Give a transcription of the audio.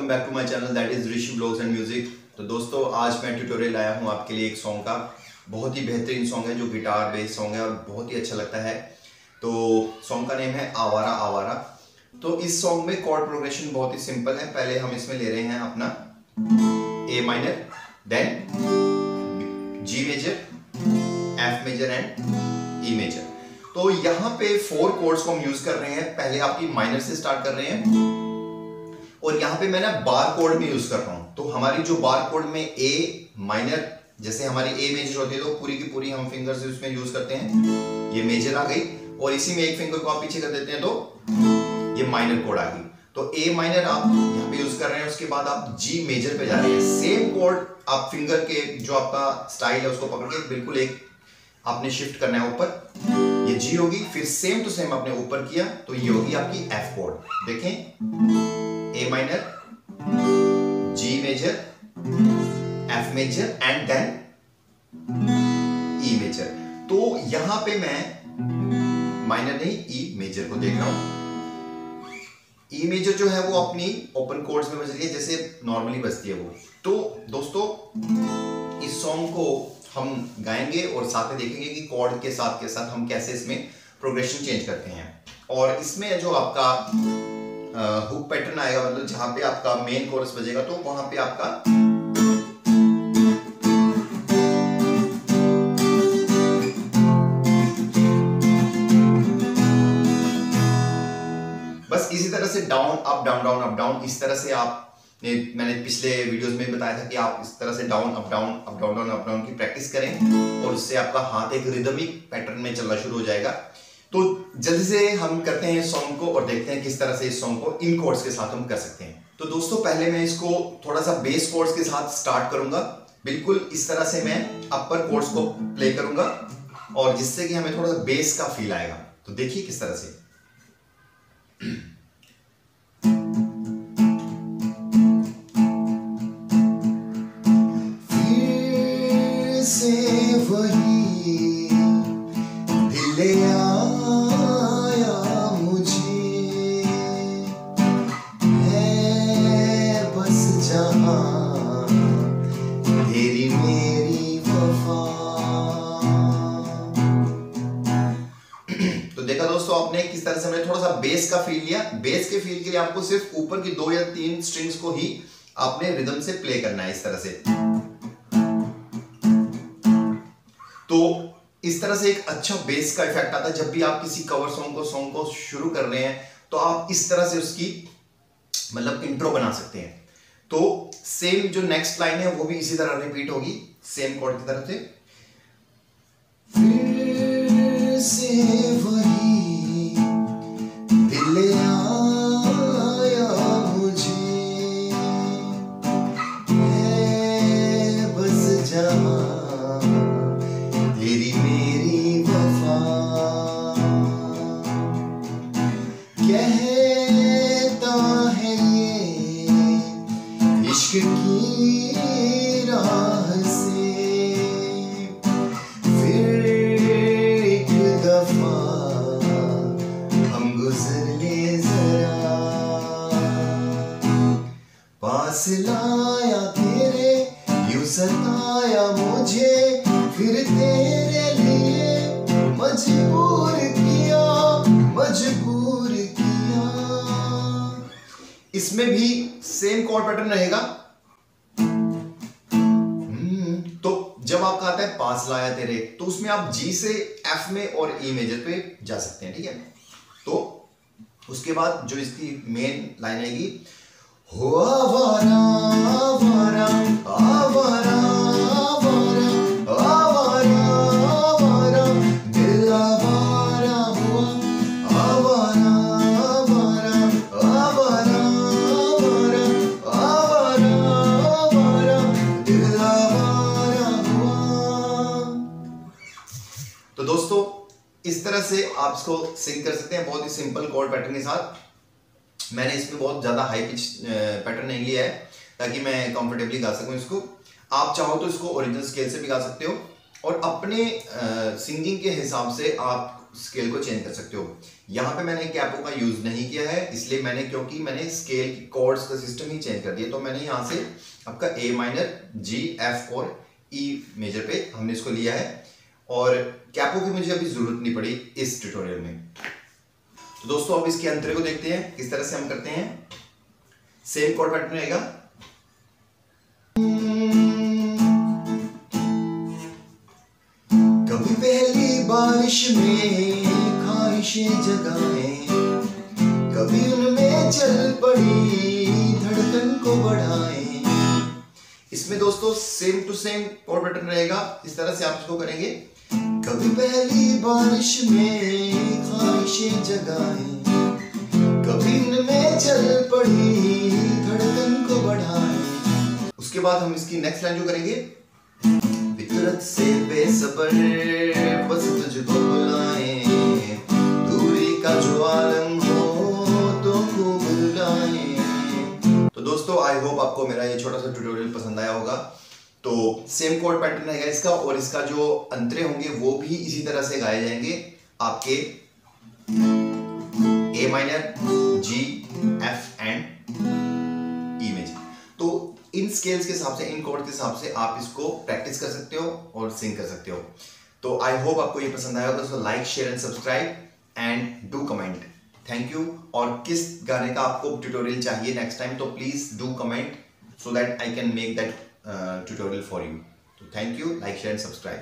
Welcome back to my channel that is Rishi blogs and music. तो दोस्तों आज मैं ट्यूटोरियल लाया हूँ आपके लिए एक सॉन्ग का। बहुत ही बेहतरीन सॉन्ग है जो गिटार बेस सॉन्ग है और बहुत ही अच्छा लगता है। तो सॉन्ग का नेम है आवारा आवारा। तो इस सॉन्ग में कॉर्ड प्रोग्रेशन बहुत ही सिंपल है। पहले हम इसमें ले रहे हैं अपना A minor, then G major, F major and E major. तो यहाँ पे 4 कोड्स को हम यूज कर रहे हैं। पहले आपकी माइनर से स्टार्ट कर रहे हैं और यहाँ पे मैं ना बार कोड में यूज कर रहा हूँ। तो हमारी जो बार कोड में ए माइनर, जैसे हमारी ए मेजर होती है तो पूरी की पूरी हम फिंगर से उसमें यूज करते हैं। ये मेजर आ गई और इसी में एक फिंगर को आप पीछे कर देते हैं तो ये माइनर कोड आ गई। तो ए माइनर आप यहाँ पे यूज कर रहे हैं, उसके बाद आप जी मेजर पे जा रहे हैं। सेम कोड आप फिंगर के जो आपका स्टाइल है उसको पकड़ के बिल्कुल एक आपने शिफ्ट करना है ऊपर। ये जी होगी, फिर सेम टू सेम आपने ऊपर किया तो ये होगी आपकी एफ कोड। देखें, A minor, G major, F major and then E major. तो यहां पे मैं माइनर नहीं ई मेजर को देख रहा हूं। ई मेजर जो है वो अपनी ओपन कोर्ड्स में बज रही है जैसे नॉर्मली बजती है वो। तो दोस्तों इस सॉन्ग को हम गाएंगे और साथ में देखेंगे कि कॉर्ड के साथ हम कैसे इसमें प्रोग्रेशन चेंज करते हैं। और इसमें जो आपका हुक पैटर्न आएगा, मतलब जहां पे आपका मेन कोरस बजेगा तो वहां पे आपका बस इसी तरह से down up down down up down, इस तरह से आप मैंने पिछले वीडियोस में बताया था कि आप इस तरह से down up down up down down up down की प्रैक्टिस करें और उससे आपका हाथ एक रिदमिक पैटर्न में चलना शुरू हो जाएगा। तो जल्दी से हम करते हैं इस सॉन्ग को और देखते हैं किस तरह से इस सॉन्ग को इन कोर्ड्स के साथ हम कर सकते हैं। तो दोस्तों पहले मैं इसको थोड़ा सा बेस कोर्ड्स के साथ स्टार्ट करूंगा। बिल्कुल इस तरह से मैं अपर कोर्ड्स को प्ले करूंगा और जिससे कि हमें थोड़ा सा बेस का फील आएगा। तो देखिए किस तरह से। देखा दोस्तों आपने किस तरह से मैंने थोड़ा सा बेस का फील लिया। बेस के फील के लिए आपको सिर्फ ऊपर की 2 या 3 स्ट्रिंग्स को ही आपने रिदम से प्ले करना है इस तरह से। तो इस तरह से एक अच्छा बेस का इफेक्ट आता है। जब भी आप किसी कवर सॉन्ग को शुरू कर रहे हैं तो आप इस तरह से उसकी मतलब इंट्रो बना सकते हैं। तो सेम जो नेक्स्ट लाइन है वो भी इसी तरह रिपीट होगी सेम कोड की तरफ से। फिर से वही दिल आया मुझे, है बस जहां तेरी मेरी वफा। कहता है ये इश्क की राह से, फिर एक दफा हम गुजर ले जरा। पास लाया तेरे यूं सताया मुझे, फिर तेरे लिए मजबूर किया मजबूर किया। इसमें भी सेम कॉर्ड पैटर्न रहेगा। तो जब आपका आता है पास लाया तेरे तो उसमें आप जी से एफ में और ई मेजर पे जा सकते हैं, ठीक है। तो उसके बाद जो इसकी मेन लाइन आएगी, हो आवारा आवारा आवारा आवारा आवारा आवारा दिल आवारा हुआ, आवारा आवारा आवारा आवारा आवारा आवारा दिल आवारा हुआ। तो दोस्तों इस तरह से आप इसको सिंग कर सकते हैं बहुत ही सिंपल कॉर्ड पैटर्न के साथ। मैंने इसमें बहुत ज़्यादा हाई पिच पैटर्न नहीं लिया है ताकि मैं कंफर्टेबली गा सकूं इसको। आप चाहो तो इसको ओरिजिनल स्केल से भी गा सकते हो और अपने सिंगिंग के हिसाब से आप स्केल को चेंज कर सकते हो। यहाँ पे मैंने कैपो का यूज नहीं किया है, इसलिए क्योंकि मैंने स्केल की कॉर्ड्स का सिस्टम ही चेंज कर दिया, तो मैंने यहाँ से आपका ए माइनर, जी, एफ और ई मेजर पे हमने इसको लिया है, और कैपो की मुझे अभी जरूरत नहीं पड़ी इस ट्यूटोरियल में। तो दोस्तों अब इसके अंतरे को देखते हैं किस तरह से हम करते हैं। सेम कॉर्ड पैटर्न रहेगा। कभी पहली बारिश में ख्वाहिशें जगाएं, कभी उनमें चल पड़ी धड़कन को बढ़ाएं। इसमें दोस्तों same to same chord pattern रहेगा, इस तरह से आप इसको करेंगे। कभी पहली बारिश में ख्वाहिशें जगाएं, कभी उनमें चल पड़ी धड़कन को बढ़ाएं। उसके बाद हम इसकी नेक्स्ट लाइन जो करेंगे, फितरत से बेसब्र बस तुझको बुलाएं, दूरी का जो आलम हो तो खूब बुलाएं। तो दोस्तों आई होप आपको मेरा ये छोटा सा ट्यूटोरियल पसंद आया होगा। तो सेम कॉर्ड पैटर्न रहेगा इसका, और इसका जो अंतरे होंगे वो भी इसी तरह से गाए जाएंगे आपके A minor, G, F and E major. तो इन स्केल्स के हिसाब से, इन कॉर्ड के हिसाब से आप इसको प्रैक्टिस कर सकते हो और सिंग कर सकते हो। तो आई होप आपको ये पसंद आया होगा। So like, share and subscribe and do comment. Thank you. और किस गाने का आपको ट्यूटोरियल चाहिए नेक्स्ट टाइम, तो please do comment so that I can make that tutorial for you. तो thank you, like, share and subscribe.